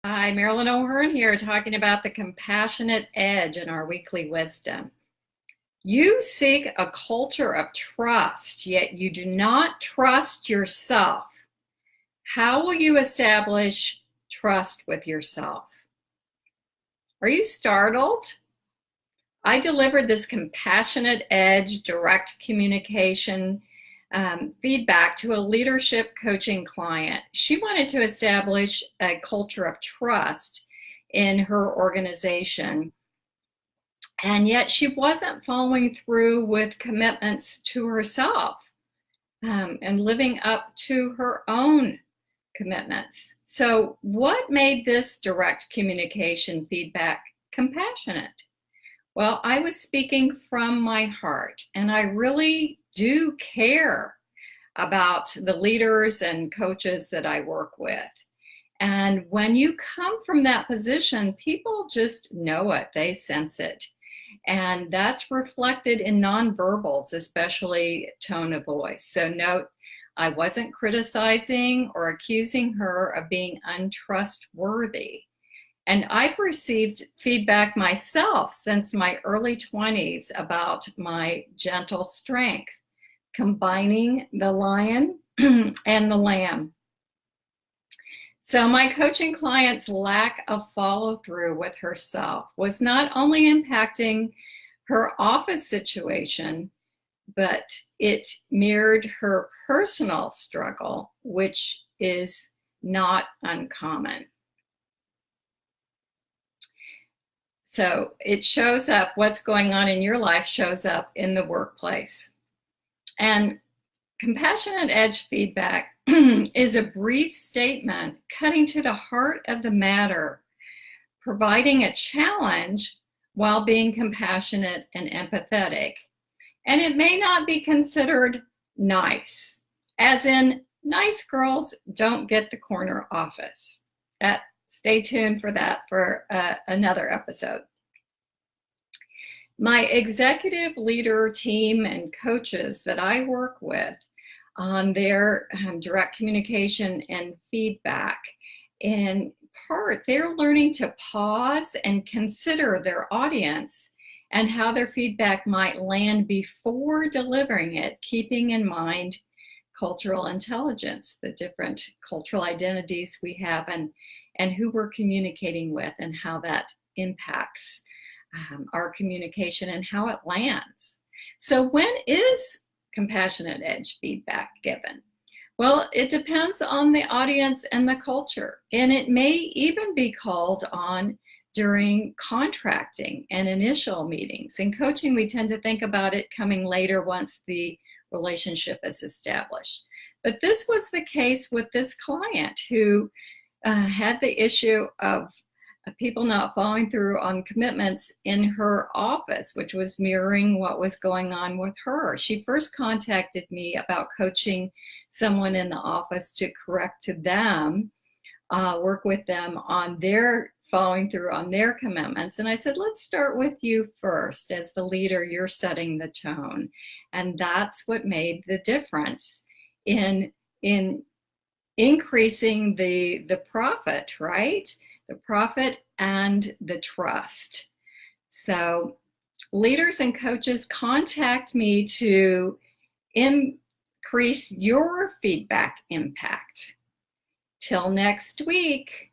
Hi, Marilyn O'Hearn here, talking about the compassionate edge in our weekly wisdom. You seek a culture of trust, yet you do not trust yourself. How will you establish trust with yourself? Are you startled? I delivered this compassionate edge, direct communication feedback to a leadership coaching client. She wanted to establish a culture of trust in her organization, and yet she wasn't following through with commitments to herself and living up to her own commitments. So, what made this direct communication feedback compassionate? Well, I was speaking from my heart, and I really do care about the leaders and coaches that I work with. And when you come from that position, people just know it, they sense it. And that's reflected in nonverbals, especially tone of voice. So note, I wasn't criticizing or accusing her of being untrustworthy. And I've received feedback myself since my early 20s about my gentle strength, combining the lion and the lamb. So my coaching client's lack of follow through with herself was not only impacting her office situation, but it mirrored her personal struggle, which is not uncommon. So it shows up, what's going on in your life shows up in the workplace. And compassionate edge feedback is a brief statement cutting to the heart of the matter, providing a challenge while being compassionate and empathetic. And it may not be considered nice, as in nice girls don't get the corner office. Stay tuned for that for another episode. My executive leader team and coaches that I work with on their direct communication and feedback, in part, they're learning to pause and consider their audience and how their feedback might land before delivering it, keeping in mind cultural intelligence, the different cultural identities we have, and who we're communicating with, and how that impacts our communication and how it lands. So when is compassionate edge feedback given? Well, it depends on the audience and the culture, and it may even be called on during contracting and initial meetings. In coaching, we tend to think about it coming later once the relationship is established. But this was the case with this client who had the issue of people not following through on commitments in her office, which was mirroring what was going on with her. She first contacted me about coaching someone in the office to correct to them, work with them on their following through on their commitments. And I said, let's start with you first. As the leader, you're setting the tone. And that's what made the difference in increasing the profit, right? The profit and the trust. So leaders and coaches, contact me to increase your feedback impact. Till next week.